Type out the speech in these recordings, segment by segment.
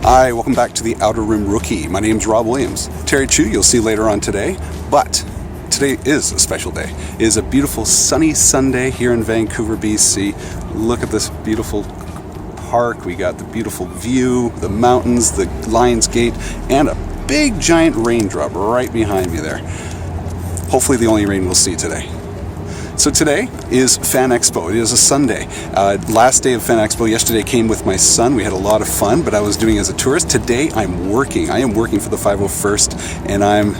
Hi, welcome back to the Outer Rim Rookie. My name's Rob Williams. Terry Chu, you'll see later on today, but today is a special day. It is a beautiful sunny Sunday here in Vancouver, BC. Look at this beautiful park. We got the beautiful view, the mountains, the Lion's Gate, and a big giant raindrop right behind me there. Hopefully the only rain we'll see today. So today is FanExpo. It is a Sunday. Last day of FanExpo. Yesterday came with my son. We had a lot of fun, but I was doing it as a tourist. Today I'm working. I am working for the 501st, and I'm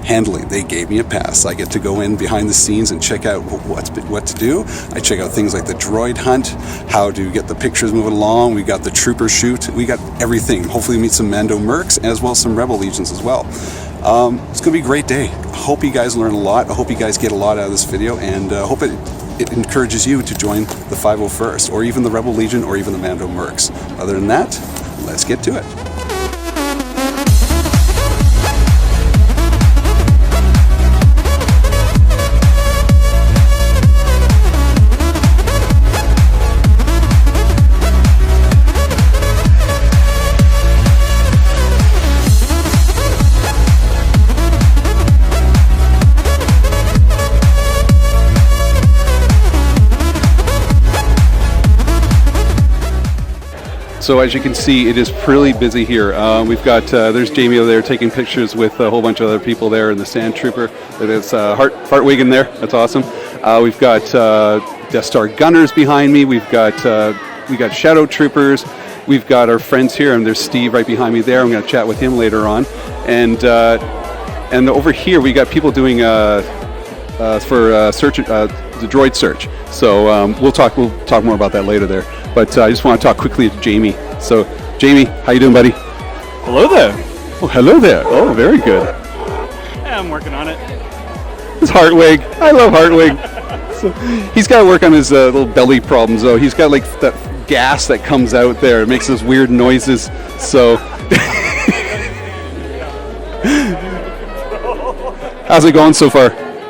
handling. They gave me a pass. I get to go in behind the scenes and check out what to do. I check out things like the droid hunt, how to get the pictures moving along. We got the trooper shoot. We got everything. Hopefully meet some Mando Mercs as well as some Rebel Legions as well. It's going to be a great day. I hope you guys learn a lot. I hope you guys get a lot out of this video, and I hope it encourages you to join the 501st, or even the Rebel Legion, or even the Mando Mercs. Other than that, let's get to it. So as you can see, it is pretty busy here. We've got, there's Jamie over there taking pictures with a whole bunch of other people there, and the Sand Trooper. There's Hartwig in there. That's awesome. We've got Death Star Gunners behind me. We got Shadow Troopers. We've got our friends here, and there's Steve right behind me there. I'm going to chat with him later on. And over here, we got people doing for search, the droid search. So we'll talk more about that later there. But I just want to talk quickly to Jamie. So, Jamie, how you doing, buddy? Hello there. Oh, hello there. Oh, very good. Yeah, I'm working on it. It's Hartwig. I love Hartwig. So, he's got to work on his little belly problems, though. He's got like that gas that comes out there. It makes those weird noises. So, how's it going so far?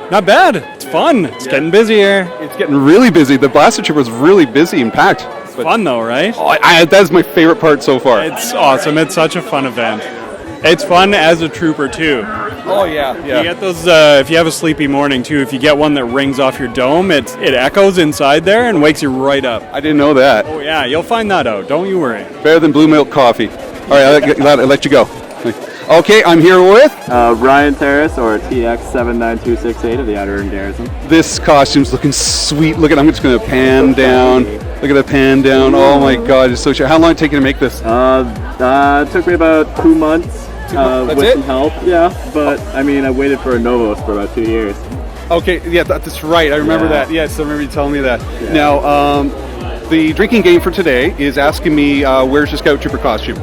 Not bad. It's fun. It's getting busier. It's getting really busy. The Blaster Trip was really busy and packed. It's fun though, right? Oh, that's my favorite part so far. It's awesome. It's such a fun event. It's fun as a trooper too. Oh yeah. You get those. If you have a sleepy morning too, if you get one that rings off your dome, it echoes inside there and wakes you right up. I didn't know that. Oh yeah, you'll find that out. Don't you worry. Better than blue milk coffee. All right, I'll let you go. Okay, I'm here with Ryan Terrace, or TX79268 of the Outer Rim Garrison. This costume's looking sweet. Look at, I'm just going to pan down. Look at the pan down. Oh my God, it's so sharp. How long did it take you to make this? It took me about 2 months. That's with it? some help, yeah. But I mean, I waited for a Novos for about 2 years. Okay, yeah, that's right. I remember that. Yes, I remember you telling me that. Yeah. Now, the drinking game for today is asking me where's your Scout Trooper costume.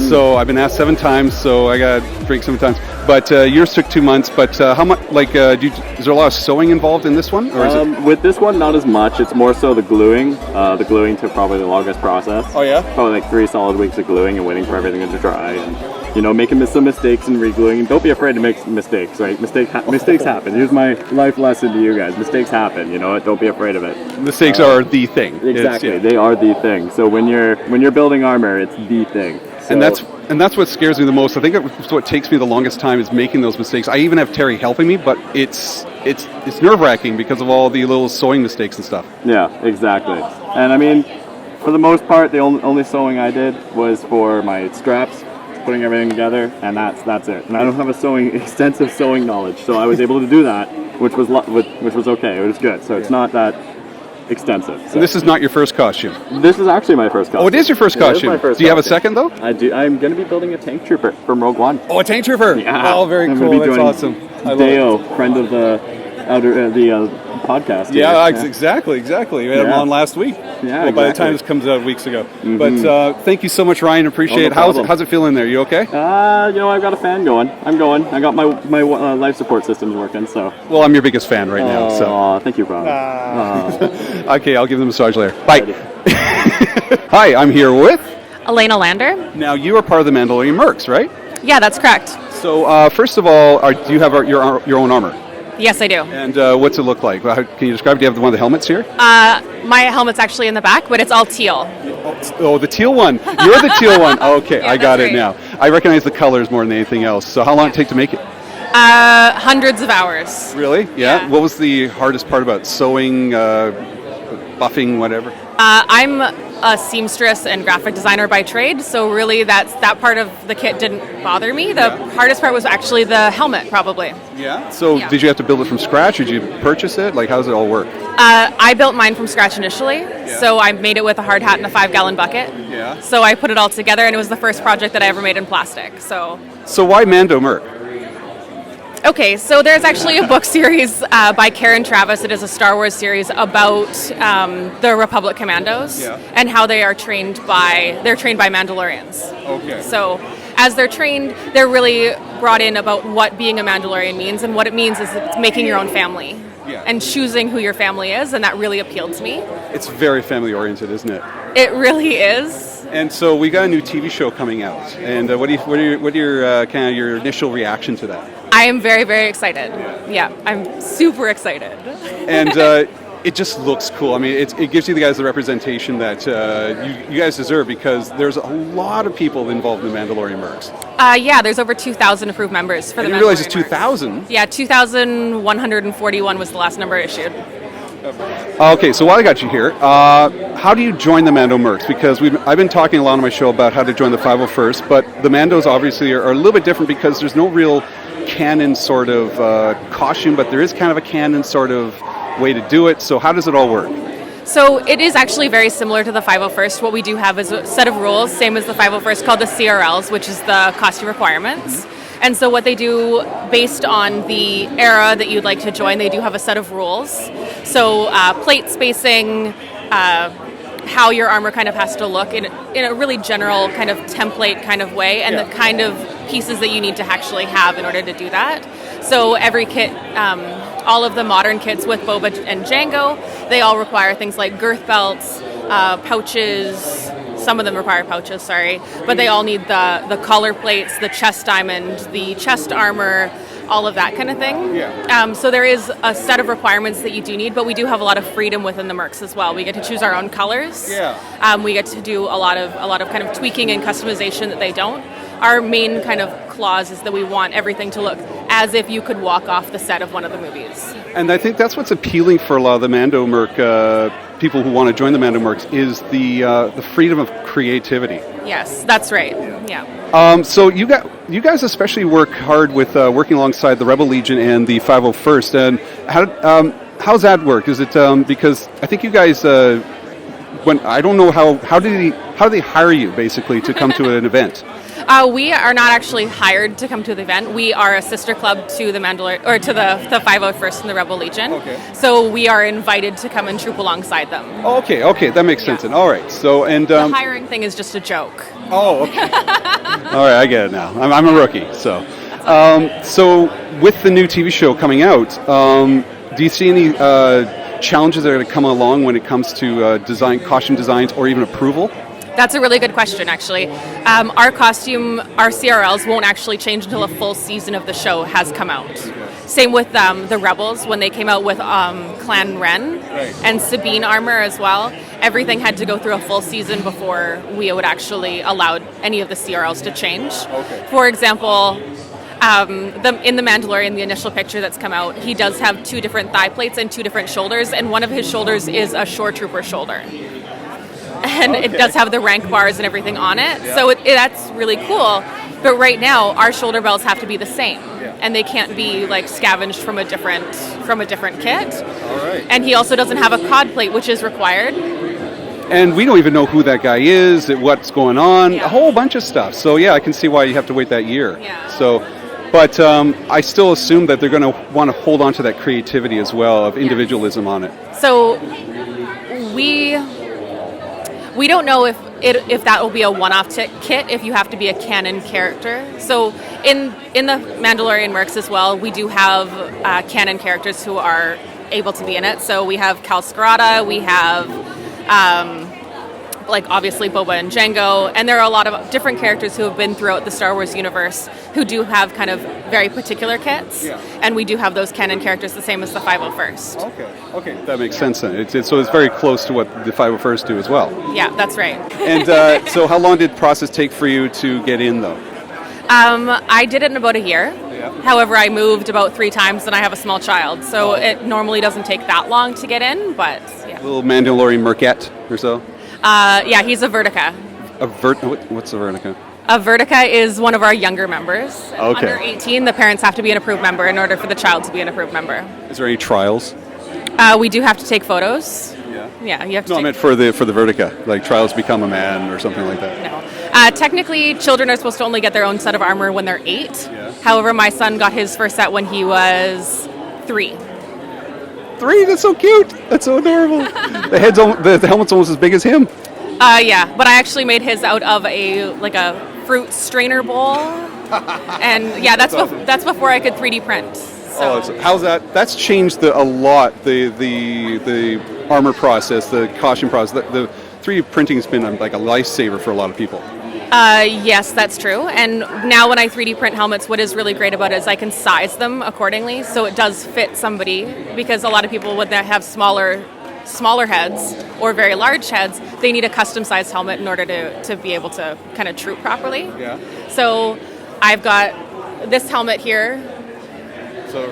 So I've been asked 7 times, so I got to drink 7 times. But yours took 2 months. But how much? Like, is there a lot of sewing involved in this one, or is it? With this one, not as much. It's more so the gluing. The gluing took probably the longest process. Oh yeah. Probably like 3 solid weeks of gluing and waiting for everything to dry, and making some mistakes and re-gluing. And don't be afraid to make mistakes, right? Mistakes happen. Here's my life lesson to you guys: mistakes happen. You know what? Don't be afraid of it. Mistakes are the thing. Exactly, they are the thing. So when you're building armor, it's the thing. So, and that's what scares me the most. I think it's what takes me the longest time is making those mistakes. I even have Terry helping me, but it's nerve-wracking because of all the little sewing mistakes and stuff. Yeah, exactly. And I mean, for the most part, the only sewing I did was for my straps, putting everything together, and that's it. And I don't have extensive sewing knowledge, so I was able to do that, which was okay. It was good. So it's not that extensive. So this is not your first costume. This is actually my first costume. Oh, it is your first costume. It is my first do you have a costume. second though? I do. I'm going to be building a tank trooper from Rogue One. Oh, a tank trooper. Yeah. Oh, very cool. That's awesome. Deo, friend of the podcast. Yeah, exactly. We had him on last week. Yeah, well, by the time this comes out weeks ago. Mm-hmm. But thank you so much, Ryan. Appreciate it. How's it feeling there? You okay? I've got a fan going. I'm going. I got my life support systems working. So. Well, I'm your biggest fan right now. So. Thank you, Rob. Okay, I'll give them a massage later. Bye. Hi, I'm here with Elena Lander. Now you are part of the Mandalorian Mercs, right? Yeah, that's correct. So first of all, do you have your own armor? Yes, I do. And what's it look like? Can you describe? Do you have one of the helmets here? My helmet's actually in the back, but it's all teal. Oh, the teal one. You're the teal one. Okay, Yeah, I got that's it right. now. I recognize the colors more than anything else. So how long did it take to make it? Hundreds of hours. Really? Yeah. Yeah. What was the hardest part about sewing, buffing, whatever? I'm a seamstress and graphic designer by trade, so really that part of the kit didn't bother me. The hardest part was actually the helmet, probably. Yeah. So Yeah. did you have to build it from scratch, or did you purchase it? Like, how does it all work? I built mine from scratch initially, so I made it with a hard hat and a 5-gallon bucket. Yeah. So I put it all together, and it was the first project that I ever made in plastic. So why Mando Merc? okay, so there's actually a book series by Karen Travis. It is a Star Wars series about the Republic Commandos and how they are trained by Mandalorians. Okay. So as they're trained, they're really brought in about what being a Mandalorian means, and what it means is it's making your own family and choosing who your family is, and that really appealed to me. It's very family oriented, isn't it? It really is. And so we got a new TV show coming out, and what are your kind of your initial reaction to that? I am very, very excited. Yeah, I'm super excited. And it just looks cool. I mean, it gives you the guys the representation that you guys deserve, because there's a lot of people involved in the Mandalorian Mercs. Yeah, there's over 2,000 approved members for I the didn't realize it's Mandalorian Mercs. 2,000. Yeah, 2,141 was the last number issued. Okay, so while I got you here, how do you join the Mando Mercs? Because I've been talking a lot on my show about how to join the 501st, but the Mandos obviously are a little bit different because there's no real canon sort of costume, but there is kind of a canon sort of way to do it. So how does it all work? So it is actually very similar to the 501st. What we do have is a set of rules, same as the 501st, called the CRLs, which is the costume requirements. And so what they do, based on the era that you'd like to join, they do have a set of rules. So plate spacing, how your armor kind of has to look in a really general kind of template kind of way, and the kind of pieces that you need to actually have in order to do that. So every kit, all of the modern kits with Boba and Jango, they all require things like girth belts, pouches. Some of them require pouches, sorry, but they all need the collar plates, the chest diamond, the chest armor, all of that kind of thing. So there is a set of requirements that you do need, but we do have a lot of freedom within the Mercs as well. We get to choose our own colors. We get to do a lot of kind of tweaking and customization that they don't. Our main kind of clause is that we want everything to look as if you could walk off the set of one of the movies. And I think that's what's appealing for a lot of the Mando Merc people who want to join the Mando Mercs is the freedom of creativity. Yes, that's right. Yeah. So you guys especially work hard with working alongside the Rebel Legion and the 501st. And how's that work? Is it because I think you guys when I don't know how do they hire you basically to come to an event? We are not actually hired to come to the event. We are a sister club to the to the 501st and the Rebel Legion. Okay. So we are invited to come and troop alongside them. Okay, that makes sense. And all right, so and the hiring thing is just a joke. Oh, okay. All right, I get it now. I'm a rookie, so so with the new TV show coming out, do you see any challenges that are going to come along when it comes to costume designs, or even approval? That's a really good question, actually. Our CRLs won't actually change until a full season of the show has come out. Same with the Rebels, when they came out with Clan Ren and Sabine armor as well. Everything had to go through a full season before we would actually allow any of the CRLs to change. For example, in The Mandalorian, the initial picture that's come out, he does have 2 different thigh plates and 2 different shoulders, and one of his shoulders is a shore trooper shoulder. And it does have the rank bars and everything on it, so that's really cool. But right now, our shoulder belts have to be the same, and they can't be like scavenged from a different kit. All right. And he also doesn't have a cod plate, which is required. And we don't even know who that guy is, what's going on, a whole bunch of stuff. So I can see why you have to wait that year. So, but I still assume that they're going to want to hold on to that creativity as well, of individualism on it. So we don't know if that will be a one-off kit, if you have to be a canon character. So in the Mandalorian Mercs as well, we do have canon characters who are able to be in it. So we have Cal Scarata, we have like obviously Boba and Jango, and there are a lot of different characters who have been throughout the Star Wars universe who do have kind of very particular kits, and we do have those canon characters the same as the 501st. Okay, that makes sense then. So it's very close to what the 501st do as well. Yeah, that's right. And so how long did the process take for you to get in, though? I did it in about a year. However, I moved about 3 times, and I have a small child, so it normally doesn't take that long to get in, but yeah. Little Mandalorian Mercat or so? Yeah, he's a Vertica. What's a Vertica? A Vertica is one of our younger members. Okay. Under 18, the parents have to be an approved member in order for the child to be an approved member. Is there any trials? We do have to take photos. Yeah, you have to. No, I meant for the Vertica, like trials to become a man or something like that. No. Technically, children are supposed to only get their own set of armor when they're 8. Yeah. However, my son got his first set when he was 3. 3? That's so cute. That's so adorable. The helmet's almost as big as him. Yeah, but I actually made his out of a fruit strainer bowl, and yeah, that's before I could 3D print. So. Oh, how's that? That's changed a lot. The armor process, the costume process. The 3D printing has been like a lifesaver for a lot of people. Yes, that's true. And now when I 3D print helmets, what is really great about it is I can size them accordingly, so it does fit somebody. Because a lot of people would have smaller heads or very large heads, they need a custom-sized helmet in order to be able to kind of troop properly. Yeah. So I've got this helmet here. So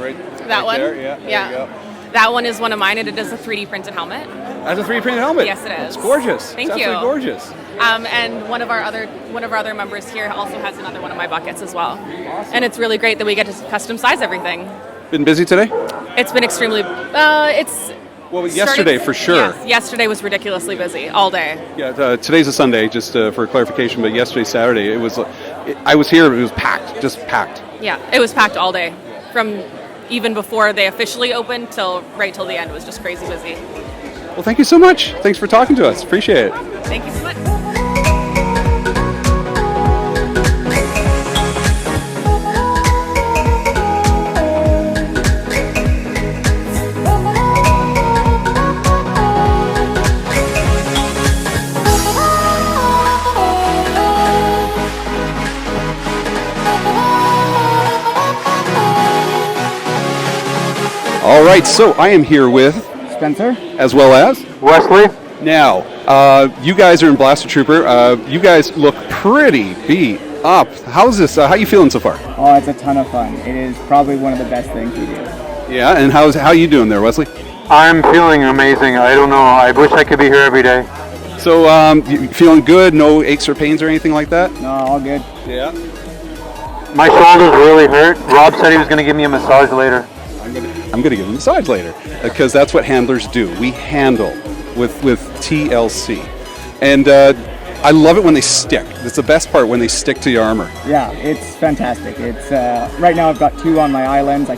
That one. There, yeah. There you go. That one is one of mine, and it is a 3D printed helmet. That's a 3D printed helmet. Yes, it is. It's gorgeous. Thank it's you. Absolutely gorgeous. And one of our other members here also has another one of my buckets as well. Awesome. And it's really great that we get to custom size everything. Been busy today? It's been extremely. Yesterday for sure. Yes, yesterday was ridiculously busy all day. Yeah, today's a Sunday, just for clarification. But yesterday, Saturday, it was. I was here. It was packed, just packed. Yeah, it was packed all day, from even before they officially opened right till the end. It was just crazy busy. Well, thank you so much. Thanks for talking to us. Appreciate it. Thank you so much. All right, so I am here with Spencer, as well as Wesley. Now, you guys are in Blaster Trooper. You guys look pretty beat up. How's this? How you feeling so far? Oh, it's a ton of fun. It is probably one of the best things we do. Yeah, and how you doing there, Wesley? I'm feeling amazing. I don't know. I wish I could be here every day. So, you feeling good? No aches or pains or anything like that? No, all good. Yeah. My shoulders really hurt. Rob said he was going to give me a massage later. I'm gonna give him a massage later because that's what handlers do. We handle with TLC, and I love it when they stick. It's the best part when they stick to your armor. Yeah, it's fantastic. It's right now I've got 2 on my eye lens. I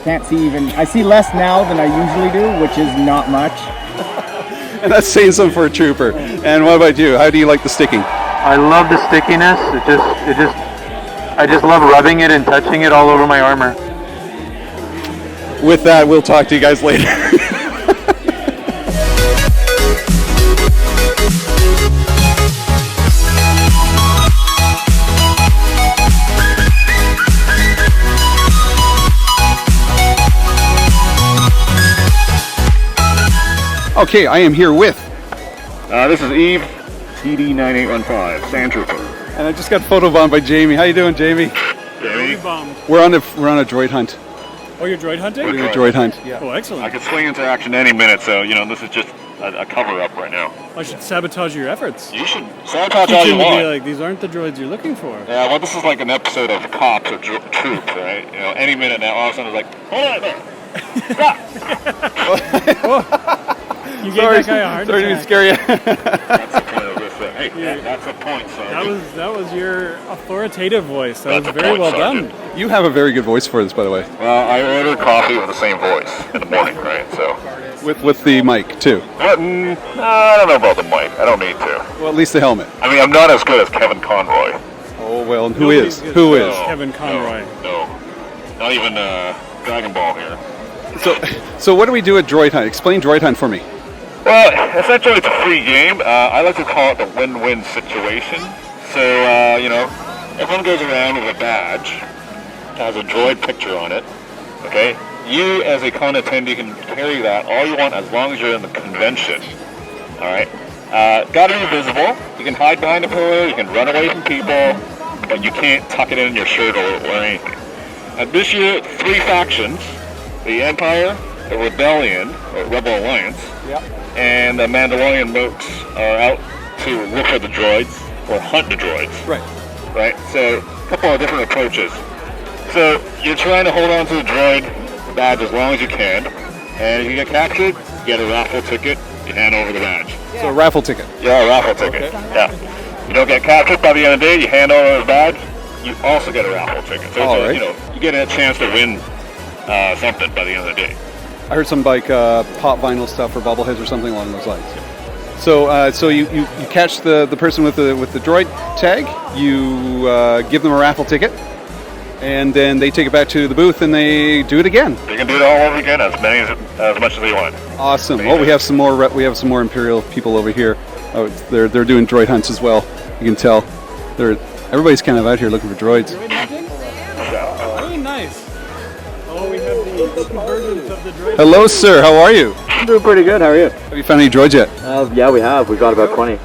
see less now than I usually do, which is not much. And that's saying something for a trooper. And what about you? How do you like the sticking? I love the stickiness. I just love rubbing it and touching it all over my armor. With that, we'll talk to you guys later. Okay, I am here with. This is Eve, TD9815, Sand Trooper. And I just got photobombed by Jamie. How you doing, Jamie? Jamie? We're on a droid hunt. Oh, you're droid hunting? We're doing a droid hunt. Yeah. Oh, excellent. I could swing into action any minute, so, this is just a cover-up right now. I should sabotage your efforts. You should sabotage Teach all you him to be want. like, these aren't the droids you're looking for. Yeah, well, this is like an episode of Cops or Troops, right? Any minute now, all of a sudden it's like, hold on a minute. Stop! You gave that guy a heart Sorry to attack. scare you. That's the point of this thing. Hey, that's a point, Sergeant. That was your authoritative voice. That That's was a very point, well Sergeant. done. You have a very good voice for this, by the way. Well, I ordered coffee with the same voice in the morning, right? So. With the mic, too. I don't know about the mic. I don't need to. Well, at least the helmet. I mean, I'm not as good as Kevin Conroy. Oh, well, who Nobody's is? good. Who is? Kevin Conroy. No. Not even Dragon Ball here. So what do we do at Droid Hunt? Explain Droid Hunt for me. Well, essentially it's a free game. I like to call it the win-win situation. So, everyone goes around with a badge, has a droid picture on it, okay? You, as a con attendee, can carry that all you want as long as you're in the convention, all right? Gotta be visible. You can hide behind a pillar, you can run away from people, but you can't tuck it in your shirt or anything. This year, 3 factions, the Empire, the Rebellion, or Rebel Alliance, and the Mandalorian mooks are out to look for the droids, or hunt the droids. Right? So, a couple of different approaches. So, you're trying to hold on to the droid badge as long as you can, and if you get captured, you get a raffle ticket, you hand over the badge. So a raffle ticket. Yeah, a raffle ticket. Okay. Yeah. You don't get captured by the end of the day, you hand over the badge, you also get a raffle ticket. So, All right. you get a chance to win something by the end of the day. I heard some like pop vinyl stuff or bobbleheads or something along those lines. So, so you catch the person with the droid tag, you give them a raffle ticket, and then they take it back to the booth and they do it again. You can do it all over again, as much as you want. Awesome. Well, we have some more Imperial people over here. Oh, they're doing droid hunts as well. You can tell. Everybody's kind of out here looking for droids. Oh, nice. Oh, we have the convergence of the droids. Hello, sir. How are you? I'm doing pretty good. How are you? Have you found any droids yet? Yeah, we have. We've got about 20.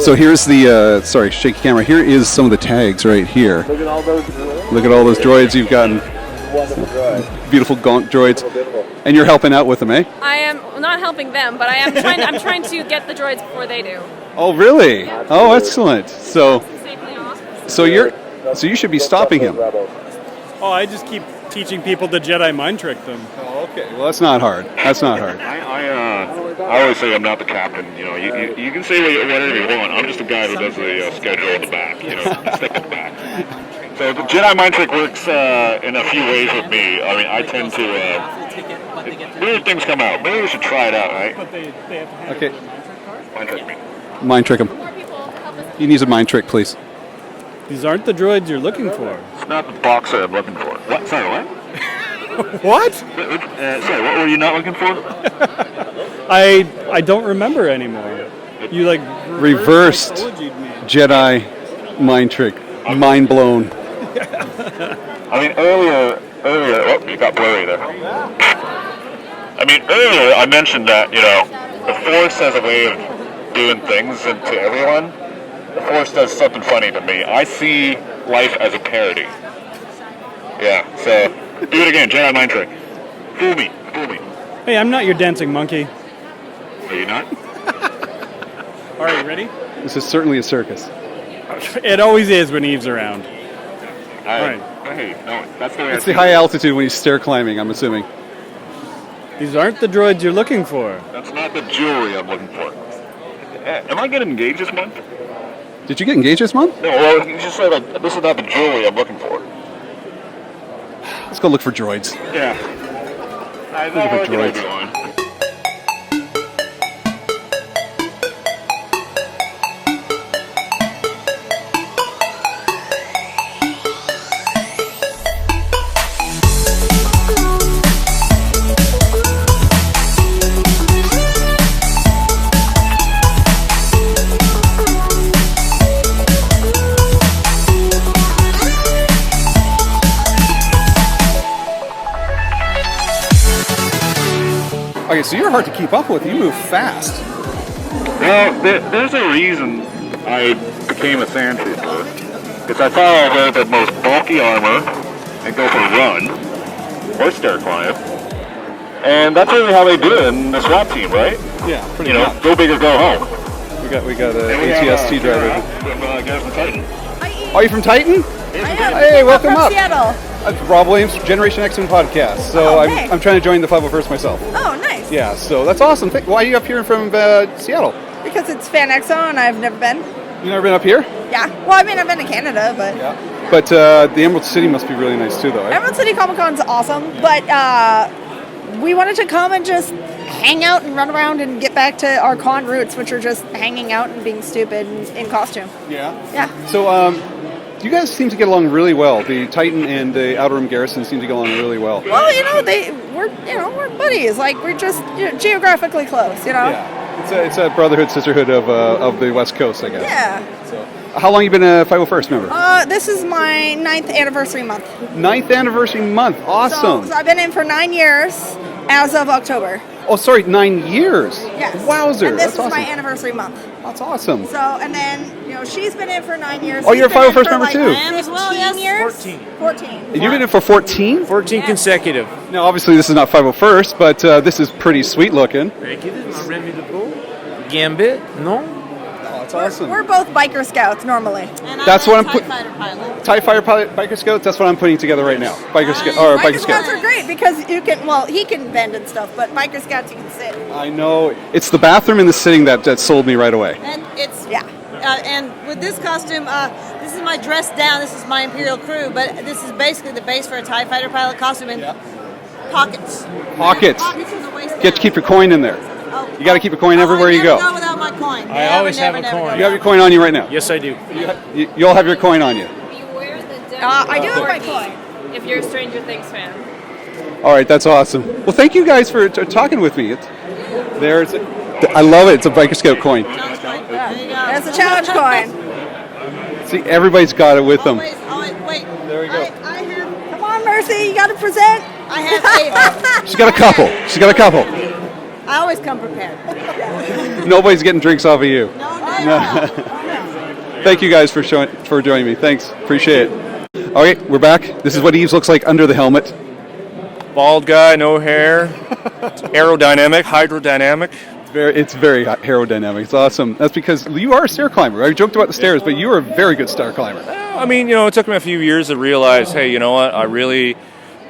So here's the sorry, shaky camera. Here is some of the tags right here. Look at all those. Look at all those droids you've gotten. Wonderful droids. Beautiful gaunt droids. And you're helping out with them, eh? I am not helping them, but I'm trying to get the droids before they do. Oh, really? Oh, excellent. So Safely off. so you should be stopping him. Oh, I just keep teaching people to Jedi mind trick them. Oh, okay. Well, that's not hard. That's not hard. I always say I'm not the captain. You can say whatever you want. I'm just the guy who does the schedule in the back. Stick in the back. So the Jedi mind trick works in a few ways with me. I mean, I tend to weird things come out. Maybe we should try it out, right? Okay. Mind trick me. Mind trick him. He needs a mind trick, please. These aren't the droids you're looking for. It's not the boxer I'm looking for. What? Sorry, what? What? Sorry, what were you not looking for? I don't remember anymore. You like Reversed apologied me. Jedi mind trick. Mind blown. I mean, earlier, oh, you got blurry there. I mean, earlier I mentioned that, the Force has a way of doing things to everyone. The Force does something funny to me. I see life as a parody. Yeah, so, do it again, Jedi mind trick. Fool me. Hey, I'm not your dancing monkey. Are you not? All right, ready? This is certainly a circus. It always is when Eve's around. Hey, no, that's the way It's the high altitude when you stair climbing, I'm assuming. These aren't the droids you're looking for. That's not the jewelry I'm looking for. Am I getting engaged this month? Did you get engaged this month? No, well, you just said this is not the jewelry I'm looking for. Let's go look for droids. Yeah. I Look at the droids. Okay, so you're hard to keep up with. You move fast. Well, there's a reason I became a sand trooper. Because I thought I'd wear the most bulky armor and go for a run or stair climb. And that's really how they do it in the SWAT team, right? Yeah, pretty much. Go big or go home. We got an And we have, ATST driver. From Garrison Titan. Are you from Titan? Hey, welcome up. Seattle. It's Rob Williams, Generation X-Men podcast. So Okay. I'm trying to join the 501st myself. Oh, nice. Yeah, so that's awesome. Why are you up here from Seattle? Because it's FanExpo and I've never been. You never been up here? Yeah. Well, I mean, I've been to Canada, but But the Emerald City must be really nice too, though, eh? Emerald City Comic Con's awesome. But we wanted to come and just hang out and run around and get back to our con roots, which are just hanging out and being stupid and in costume. Yeah. Yeah. So you guys seem to get along really well. The Titan and the Outer Rim Garrison seem to get along really well. Well, we're we're buddies. Like we're just geographically close. Yeah, it's a brotherhood, sisterhood of the West Coast, I guess. Yeah. So, how long you been a 501st member? This is my 9th anniversary month. 9th anniversary month. Awesome. So I've been in for 9 years as of October. Oh, sorry, 9 years. Yes. Wowzer. And this That's is awesome. my anniversary month. That's awesome. So, and then, she's been in for 9 years. Oh, He's you're a been in 501st for, member like, too? I am as well, yes. 14 years? 14. And you've been in for 14? 14 consecutive. Now, obviously, this is not 501st, but this is pretty sweet looking. Thank you. This is my Remy Depot. Gambit, no? Oh, that's awesome. We're both biker scouts normally. That's what I'm putting. TIE Fighter Pilot, Biker Scouts. That's what I'm putting together right now. Biker Biker Scouts. Scouts are great because he can bend and stuff, but Biker Scouts you can sit. I know. It's the bathroom and the sitting that sold me right away. And it's Yeah. and with this costume, this is my dress down. This is my Imperial crew, but this is basically the base for a TIE Fighter pilot costume and pockets. Pockets. Pockets from the waist Get to down. keep your coin in there. Oh, You got to keep a coin everywhere you go. I never go without my coin. I always have a coin. You have your coin on you right now. Yes, I do. You'll have your coin on you. Beware the I do have my coin. if you're a Stranger Things fan. All right, that's awesome. Well, thank you guys for talking with me. I love it. It's a Biker Scout coin. There you go. That's a challenge coin. See, everybody's got it with them. Always, wait. There we go. I have. Come on, Mercy, you got to present. I have She's got a couple. She's got a couple. I always come prepared. Nobody's getting drinks off of you. No. Thank you guys for joining me. Thanks. Appreciate it. All right, we're back. This is what Eves looks like under the helmet. Bald guy, no hair, aerodynamic, hydrodynamic. It's very aerodynamic. It's awesome. That's because you are a stair climber. I joked about the stairs, but you are a very good stair climber. I mean, it took me a few years to realize, hey, you know what? I really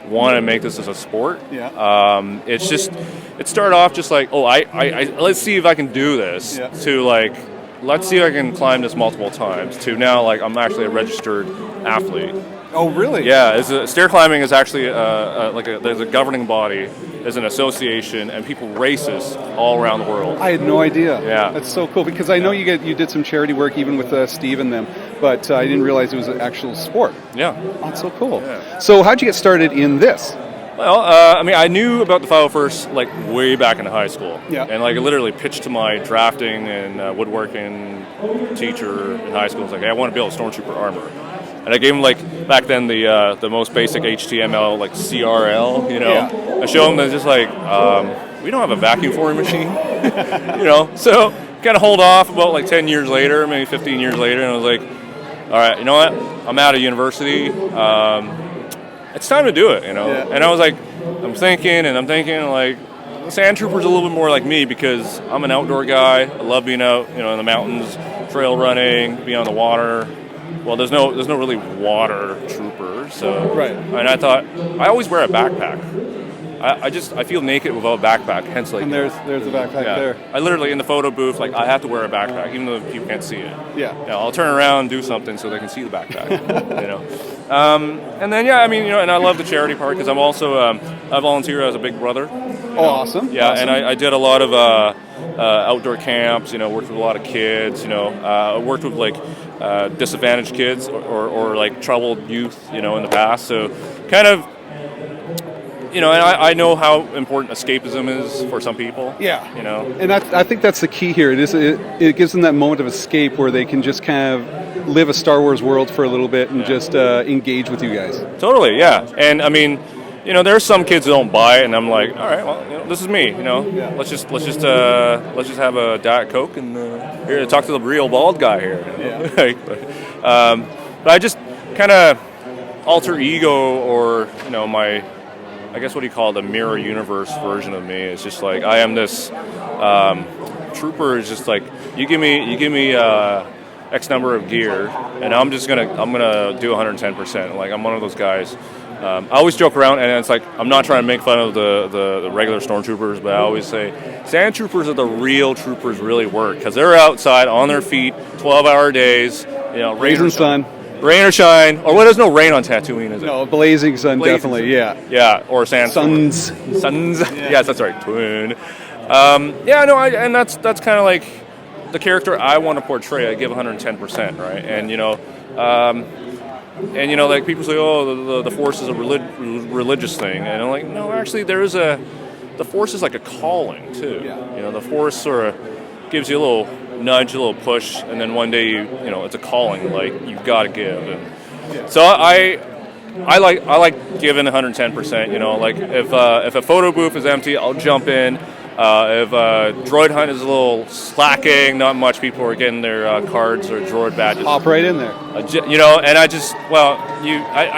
want to make this as a sport. Yeah. It started off just like, let's see if I can do this. Yeah. To like, let's see if I can climb this multiple times. To now, like, I'm actually a registered athlete. Oh, really? Yeah, stair climbing is actually there's a governing body, there's an association, and people race this all around the world. I had no idea. Yeah. That's so cool because I know you did some charity work even with Steve and them, but I didn't realize it was an actual sport. Yeah. Oh, that's so cool. Yeah. So how'd you get started in this? Well, I knew about the 501st like way back in high school. Yeah. And like I literally pitched to my drafting and woodworking teacher in high school. I was like, hey, I want to build a stormtrooper armor. And I gave him like back then the most basic HTML like CRL, Yeah. I showed him that just like we don't have a vacuum forming machine, So kind of hold off about like 10 years later, maybe 15 years later, and I was like, all right, you know what? I'm out of university. It's time to do it, Yeah. And I was like, I'm thinking like sand troopers a little bit more like me because I'm an outdoor guy. I love being out, in the mountains, trail running, being on the water. Well, there's no really water trooper, so Right. And I thought I always wear a backpack. I feel naked without a backpack. Hence, like And there's the backpack there. I literally in the photo booth, like I have to wear a backpack even though people can't see it. Yeah. I'll turn around and do something so they can see the backpack. And then and I love the charity part because I'm also I volunteer as a big brother. Oh, awesome. Yeah, Awesome. and I did a lot of outdoor camps. Worked with a lot of kids. Worked with like disadvantaged kids or like troubled youth. In the past. So kind of. And I know how important escapism is for some people. Yeah. And I think that's the key here. It gives them that moment of escape where they can just kind of live a Star Wars world for a little bit and just engage with you guys. Totally, yeah. And I mean, there's some kids that don't buy it, and I'm like, all right, well, this is me. Let's just have a Diet Coke and here to talk to the real bald guy here. Yeah. But I just kind of alter ego or my. I guess what do you call it, the mirror universe version of me. It's just like I am this trooper. Is just like you give me X number of gear, and I'm gonna do 110%. Like I'm one of those guys. I always joke around, and it's like I'm not trying to make fun of the regular stormtroopers, but I always say sand troopers are the real troopers. Really work because they're outside on their feet, 12-hour days. Raising sun. Rain or shine, or there's no rain on Tatooine, is it? No, blazing sun, definitely, yeah. Yeah, or sand. Suns. Yeah. Yes, that's right, twin. And that's kind of like the character I want to portray. I give 110%, right? And And you know, like people say, oh, the Force is a religious thing, and I'm like, no, actually, the Force is like a calling too. You know, the Force sort of gives you a little nudge, a little push, and then one day you know it's a calling, like you've got to give. And so I like giving 110%. You know, like if a photo booth is empty, I'll jump in. If droid hunt is a little slacking, not much people are getting their cards or droid badges. Hop right in there. You know, and I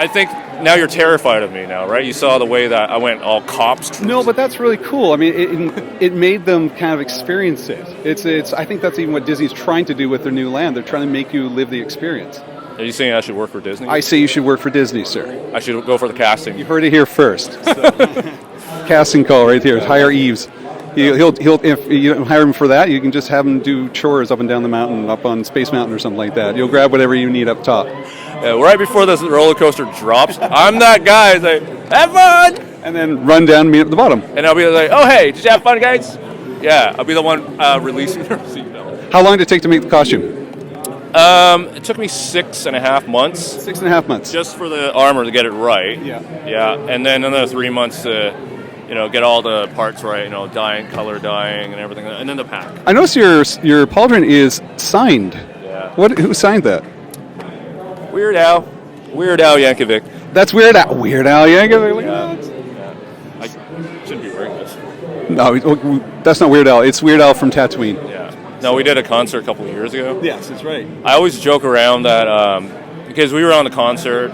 think now you're terrified of me now, right? You saw the way that I went all cops. No, but that's really cool. I mean, it made them kind of experience it. It's. I think that's even what Disney's trying to do with their new land. They're trying to make you live the experience. Are you saying I should work for Disney? I say you should work for Disney, sir. I should go for the casting. You heard it here first. So. Casting call right here. Hire Eves. He'll if you don't hire him for that, you can just have him do chores up and down the mountain, up on Space Mountain or something like that. You'll grab whatever you need up top. Right before this roller coaster drops, I'm that guy. It's like, have fun! And then run down and meet at the bottom. And I'll be like, oh, hey, did you have fun, guys? Yeah, I'll be the one releasing their seatbelt. How long did it take to make the costume? It took me 6.5 months. 6.5 months. Just for the armor to get it right. Yeah. Yeah, and then another 3 months to, you know, get all the parts right, you know, color dyeing and everything, and then the pack. I noticed your pauldron is signed. Yeah. Who signed that? Weird Al Yankovic. That's Weird Al Yankovic. Look at that. I shouldn't be wearing this. No, that's not Weird Al. It's Weird Al from Tatooine. Yeah. No, we did a concert a couple of years ago. Yes, that's right. I always joke around that because we were on the concert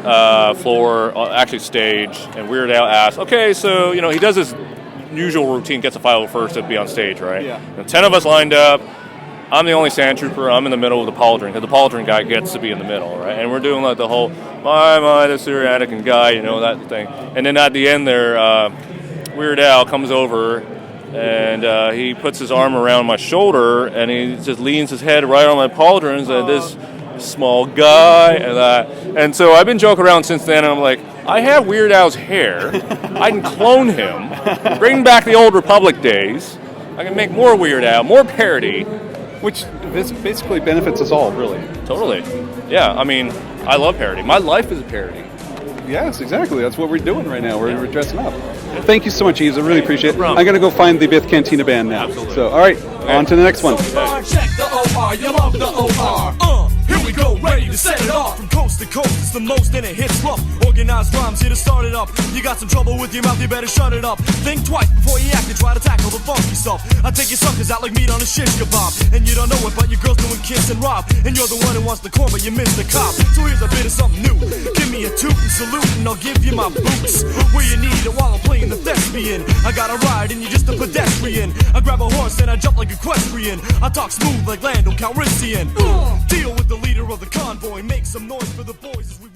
floor, actually stage, and Weird Al asked, okay, so, you know, he does his usual routine, gets a 501st to be on stage, right? Yeah. And 10 of us lined up. I'm the only sand trooper. I'm in the middle of the pauldron, because the pauldron guy gets to be in the middle, right? And we're doing like the whole, my, the Syrianican guy, you know, that thing. And then at the end there, Weird Al comes over, and he puts his arm around my shoulder, and he just leans his head right on my pauldron and said, this small guy, and that. And so I've been joking around since then, and I'm like, I have Weird Al's hair. I can clone him, bring back the old Republic days. I can make more Weird Al, more parody. Which this basically benefits us all, really. Totally. Yeah, I mean, I love parody. My life is a parody. Yes, exactly. That's what we're doing right now. We're dressing up. Thank you so much, Yves. I really appreciate it. I'm going to go find the Bith Cantina band now. Absolutely. So, all right, on to the next one. Check the OR, you love the OR. Here we go, ready to set it off. From coast to coast, it's the most and it hits rough. Organized rhymes here to start it up. You got some trouble with your mouth, you better shut it up. Think twice before you act and try to tackle the funky stuff. I take your suckers out like meat on a shish kebab. And you don't know it, but your girl's doing kiss and rob. And you're the one who wants the corn, but you miss the cop. So here's a bit of something new. Give me a toot and salute, and I'll give you my boots. Where you need it while I'm playing the thespian. I got a ride and you're just a pedestrian. I grab a horse and I jump like equestrian. I talk smooth like Lando Calrissian. Deal with the leader of the convoy. Make some noise for the boys as we